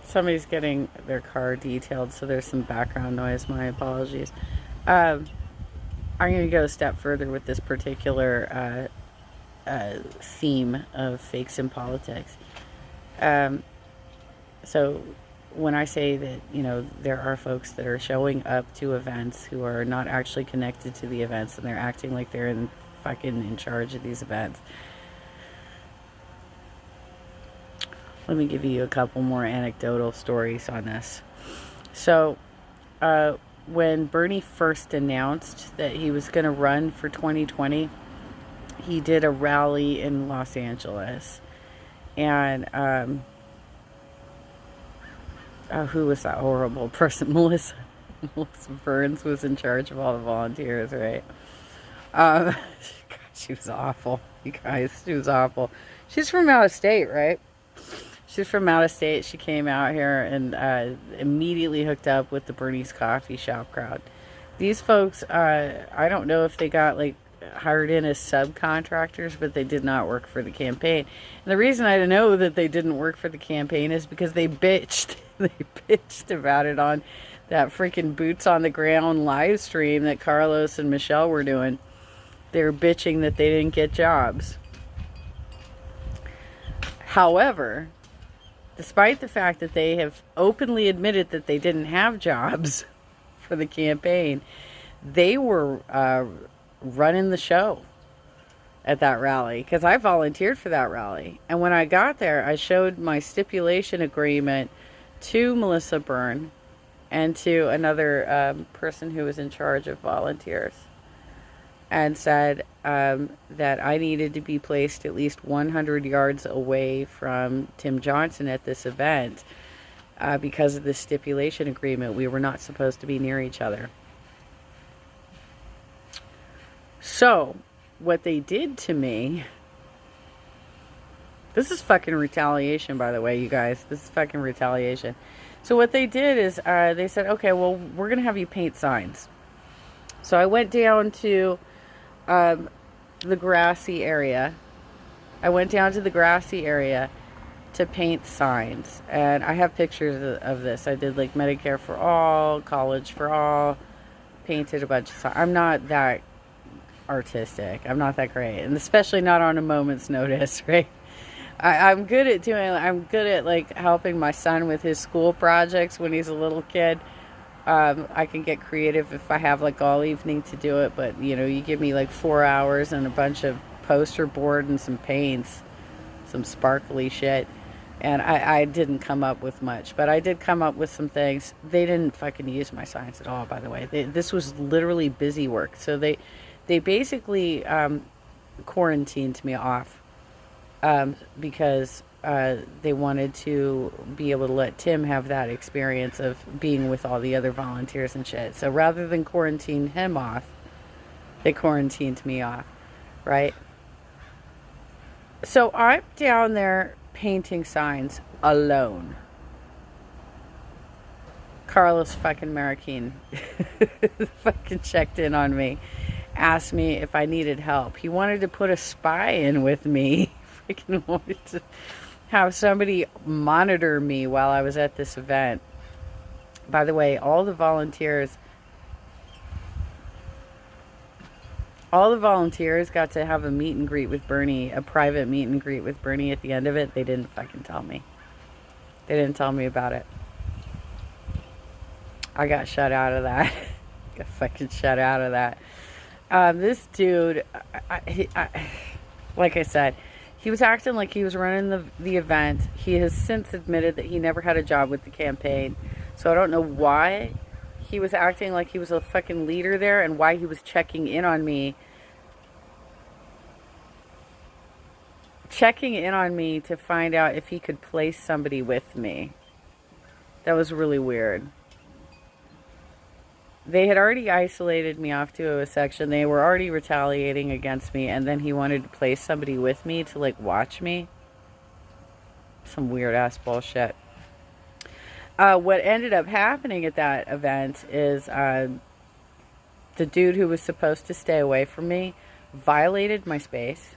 Somebody's getting their car detailed, so there's some background noise. My apologies. Um, I'm going to go a step further with this particular theme of fakes in politics. Um, so when I say that, there are folks that are showing up to events who are not actually connected to the events and they're acting like they're fucking in charge of these events. Let me give you a couple more anecdotal stories on this. So, when Bernie first announced that he was going to run for 2020, he did a rally in Los Angeles. And, who was that horrible person? Melissa Burns was in charge of all the volunteers, right? God, she was awful. You guys, she was awful. She's from out of state, right? She's from out of state. She came out here and immediately hooked up with the Bernie's Coffee Shop crowd. These folks, I don't know if they got like hired in as subcontractors, but they did not work for the campaign. And the reason I know that they didn't work for the campaign is because they bitched. They bitched about it on that freaking boots on the ground live stream that Carlos and Michelle were doing. They were bitching that they didn't get jobs. However, despite the fact that they have openly admitted that they didn't have jobs for the campaign, they were running the show at that rally because I volunteered for that rally. And when I got there, I showed my stipulation agreement to Melissa Byrne and to another person who was in charge of volunteers, and said that I needed to be placed at least 100 yards away from Tim Johnson at this event because of the stipulation agreement. We were not supposed to be near each other. So, what they did to me... This is fucking retaliation, by the way, you guys. This is fucking retaliation. So what they did is they said, okay, well, we're going to have you paint signs. So I went down to the grassy area. I went down to the grassy area to paint signs. And I have pictures of this. I did like Medicare for All, College for All, painted a bunch of signs. I'm not that artistic. I'm not that great. And especially not on a moment's notice, right? I'm good at like helping my son with his school projects when he's a little kid. I can get creative if I have like all evening to do it, but you give me like 4 hours and a bunch of poster board and some paints, some sparkly shit, and I didn't come up with much, but I did come up with some things. They didn't fucking use my signs at all, by the way. This was literally busy work, so they basically quarantined me off. Because they wanted to be able to let Tim have that experience of being with all the other volunteers and shit. So rather than quarantine him off, they quarantined me off, right? So I'm down there painting signs alone. Carlos fucking Marroquin fucking checked in on me, asked me if I needed help. He wanted to put a spy in with me. Freaking wanted to have somebody monitor me while I was at this event. By the way, all the volunteers got to have a meet and greet with Bernie, a private meet and greet with Bernie at the end of it. They didn't fucking tell me. They didn't tell me about it. I got shut out of that. Got fucking shut out of that. This dude, like I said, he was acting like he was running the event. He has since admitted that he never had a job with the campaign. So I don't know why he was acting like he was a fucking leader there and why he was checking in on me. Checking in on me to find out if he could place somebody with me. That was really weird. They had already isolated me off to a section. They were already retaliating against me. And then he wanted to place somebody with me to, like, watch me. Some weird-ass bullshit. What ended up happening at that event is the dude who was supposed to stay away from me violated my space.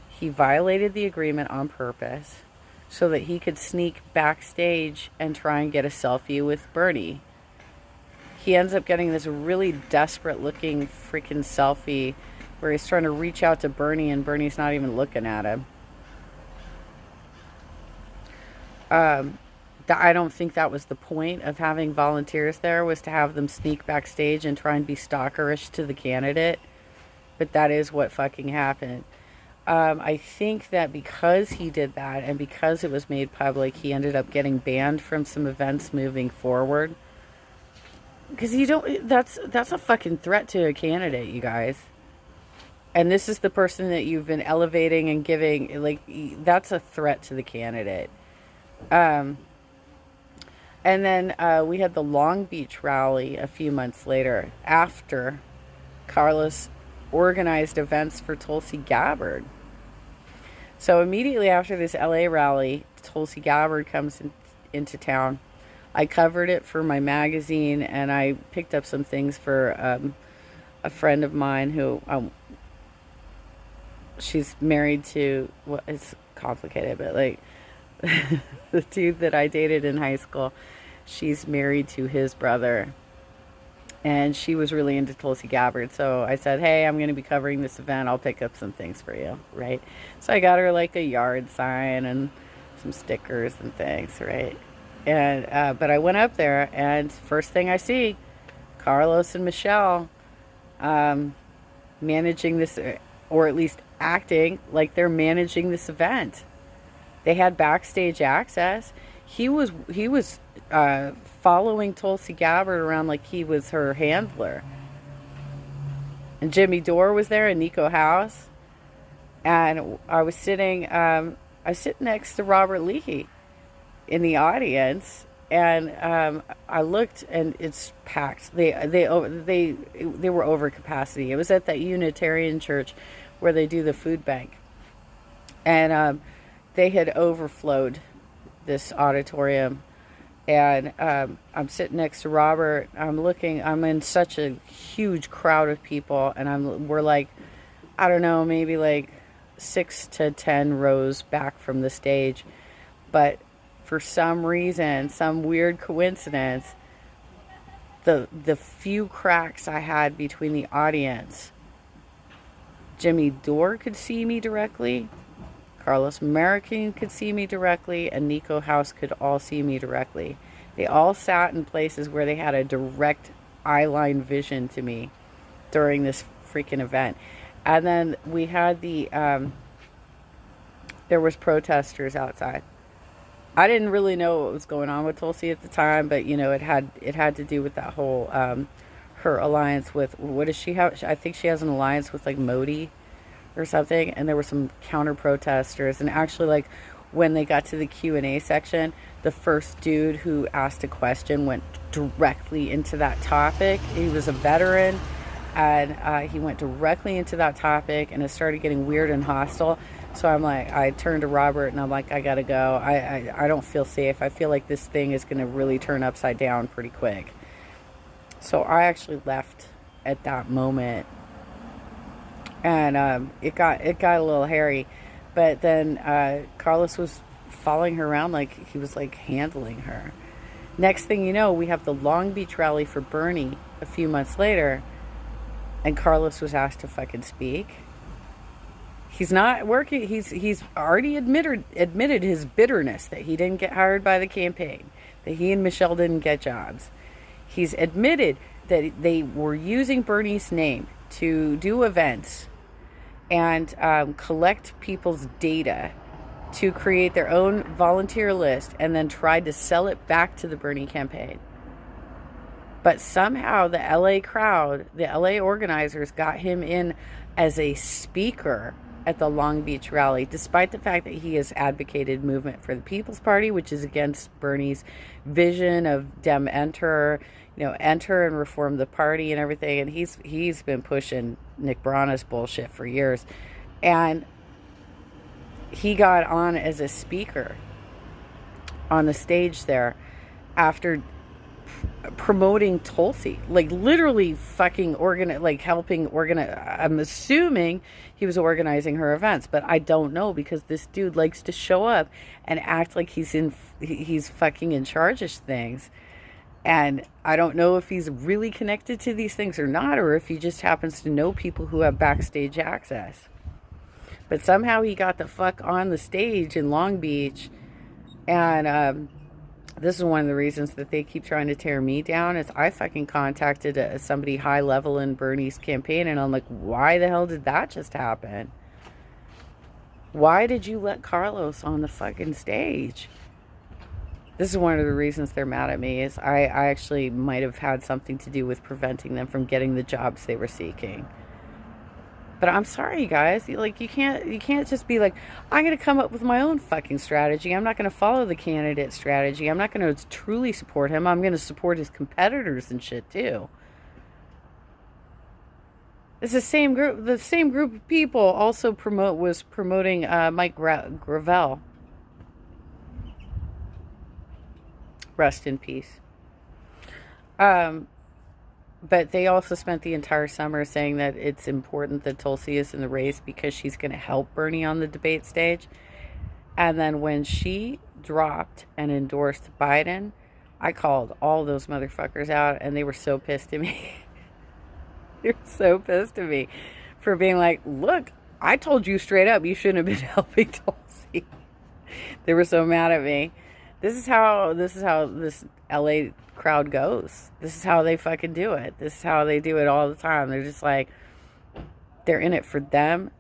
He violated the agreement on purpose. so that he could sneak backstage and try and get a selfie with Bernie. He ends up getting this really desperate looking freaking selfie where he's trying to reach out to Bernie and Bernie's not even looking at him. I don't think that was the point of having volunteers there, was to have them sneak backstage and try and be stalkerish to the candidate. But that is what fucking happened. I think that because he did that and because it was made public, he ended up getting banned from some events moving forward. Because you don't, that's a fucking threat to a candidate, you guys. And this is the person that you've been elevating and giving, like, that's a threat to the candidate. And then we had the Long Beach rally a few months later after Carlos organized events for Tulsi Gabbard. So immediately after this LA rally, Tulsi Gabbard comes into town. I covered it for my magazine, and I picked up some things for a friend of mine who she's married to, well, it's complicated, but like the dude that I dated in high school, she's married to his brother. And she was really into Tulsi Gabbard. So I said, hey, I'm going to be covering this event. I'll pick up some things for you, right? So I got her like a yard sign and some stickers and things, right? And but I went up there, and first thing I see, Carlos and Michelle managing this, or at least acting like they're managing this event. They had backstage access. He was following Tulsi Gabbard around like he was her handler. And Jimmy Dore was there, and Nico House. And I was sitting next to Robert Leahy in the audience, and I looked, and it's packed. They were over capacity. It was at that Unitarian church where they do the food bank, and they had overflowed this auditorium. And I'm sitting next to Robert. I'm in such a huge crowd of people, and we're like, I don't know, maybe like 6 to 10 rows back from the stage. But for some reason, some weird coincidence, the few cracks I had between the audience, Jimmy Dore could see me directly, Carlos American could see me directly, and Nico House could all see me directly. They all sat in places where they had a direct eyeline vision to me during this freaking event. And then we had there was protesters outside. I didn't really know what was going on with Tulsi at the time, but you know, it had to do with that whole her alliance with, what does she have? I think she has an alliance with like Modi or something, and there were some counter protesters. And actually, like, when they got to the Q&A section, the first dude who asked a question went directly into that topic. He was a veteran, and he went directly into that topic, and it started getting weird and hostile. So I'm like, I turned to Robert, and I'm like, I gotta go. I don't feel safe. I feel like this thing is gonna really turn upside down pretty quick. So I actually left at that moment. And it got a little hairy. But then Carlos was following her around like he was like handling her. Next thing you know, we have the Long Beach rally for Bernie a few months later, and Carlos was asked to fucking speak. He's not working. He's already admitted his bitterness that he didn't get hired by the campaign, that he and Michelle didn't get jobs. He's admitted that they were using Bernie's name to do events and collect people's data to create their own volunteer list, and then tried to sell it back to the Bernie campaign. But somehow the LA crowd, the LA organizers, got him in as a speaker at the Long Beach rally, despite the fact that he has advocated Movement for the People's Party, which is against Bernie's vision of Dem enter, enter and reform the party and everything. And he's been pushing Nick Brana's bullshit for years. And he got on as a speaker on the stage there after promoting Tulsi, like literally fucking helping organize. I'm assuming he was organizing her events, but I don't know, because this dude likes to show up and act like he's fucking in charge of things. And I don't know if he's really connected to these things or not, or if he just happens to know people who have backstage access. But somehow he got the fuck on the stage in Long Beach. And this is one of the reasons that they keep trying to tear me down, is I fucking contacted somebody high level in Bernie's campaign, and I'm like, why the hell did that just happen? Why did you let Carlos on the fucking stage? This is one of the reasons they're mad at me, is I actually might have had something to do with preventing them from getting the jobs they were seeking. But I'm sorry, guys. Like, you can't just be like, I'm going to come up with my own fucking strategy. I'm not going to follow the candidate strategy. I'm not going to truly support him. I'm going to support his competitors and shit too. It's the same group. The same group of people also was promoting Mike Gravel. Rest in peace. But they also spent the entire summer saying that it's important that Tulsi is in the race because she's going to help Bernie on the debate stage. And then when she dropped and endorsed Biden, I called all those motherfuckers out, and they were so pissed at me. They were so pissed at me for being like, look, I told you straight up you shouldn't have been helping Tulsi. They were so mad at me. This is how this LA crowd goes. This is how they fucking do it. This is how they do it all the time. They're just like, they're in it for them.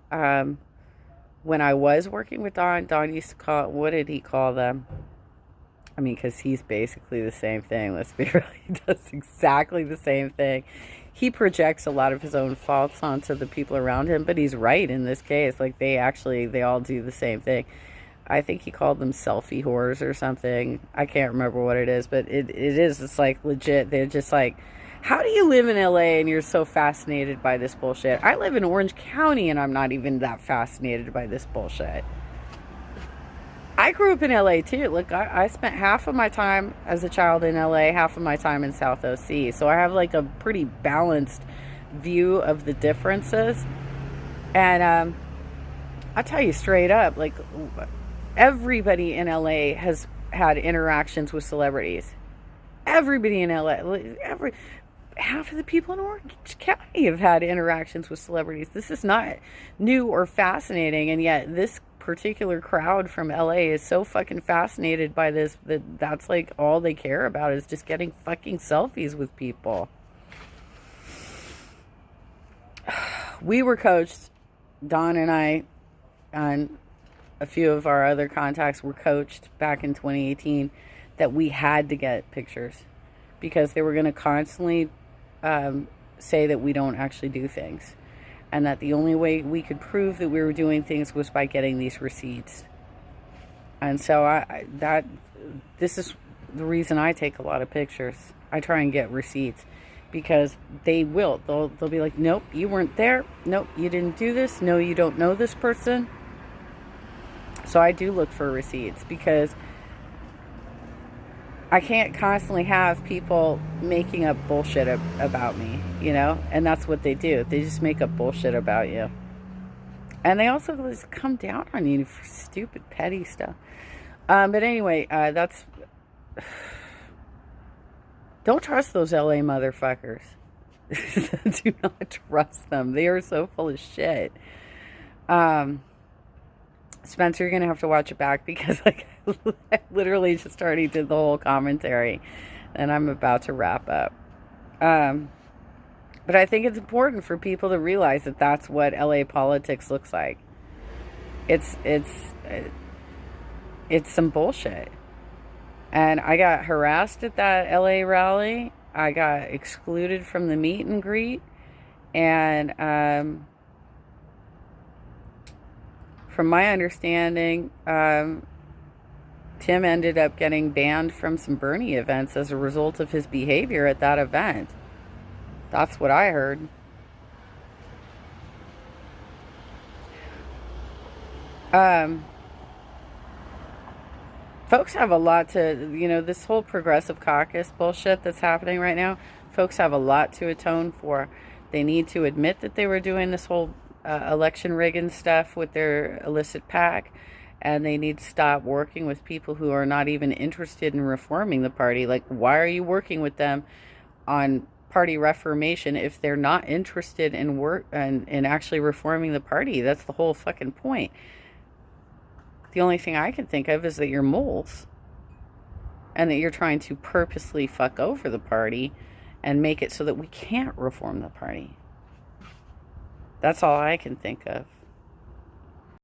When I was working with Don used to call, what did he call them? I mean, because he's basically the same thing. Let's be real. He does exactly the same thing. He projects a lot of his own faults onto the people around him, but he's right in this case. Like, they all do the same thing. I think he called them selfie whores or something. I can't remember what it is, but it's like legit. They're just like, how do you live in LA and you're so fascinated by this bullshit? I live in Orange County and I'm not even that fascinated by this bullshit. I grew up in LA too. Look, I spent half of my time as a child in LA, half of my time in South OC. So I have like a pretty balanced view of the differences. And I'll tell you straight up, like, everybody in LA has had interactions with celebrities. Everybody in LA, half of the people in Orange County have had interactions with celebrities. This is not new or fascinating, and yet this particular crowd from LA is so fucking fascinated by this that's like all they care about is just getting fucking selfies with people. We were coached, Don and I, and a few of our other contacts were coached back in 2018 that we had to get pictures because they were going to constantly say that we don't actually do things, and that the only way we could prove that we were doing things was by getting these receipts. And so this is the reason I take a lot of pictures. I try and get receipts because they'll be like, nope, you weren't there. Nope, you didn't do this. No, you don't know this person. So I do look for receipts because I can't constantly have people making up bullshit about me, you know? And that's what they do. They just make up bullshit about you. And they also just come down on you for stupid, petty stuff. But anyway, don't trust those LA motherfuckers. Do not trust them. They are so full of shit. Spencer, you're going to have to watch it back because like I literally just already did the whole commentary and I'm about to wrap up. But I think it's important for people to realize that that's what LA politics looks like. It's some bullshit. And I got harassed at that LA rally. I got excluded from the meet and greet. And from my understanding, Tim ended up getting banned from some Bernie events as a result of his behavior at that event. That's what I heard. folks have a lot to, this whole progressive caucus bullshit that's happening right now, folks have a lot to atone for. They need to admit that they were doing this whole election rigging stuff with their illicit PAC, and they need to stop working with people who are not even interested in reforming the party. Like, why are you working with them on party reformation if they're not interested in in actually reforming the party? That's the whole fucking point. The only thing I can think of is that you're moles and that you're trying to purposely fuck over the party and make it so that we can't reform the party. That's all I can think of.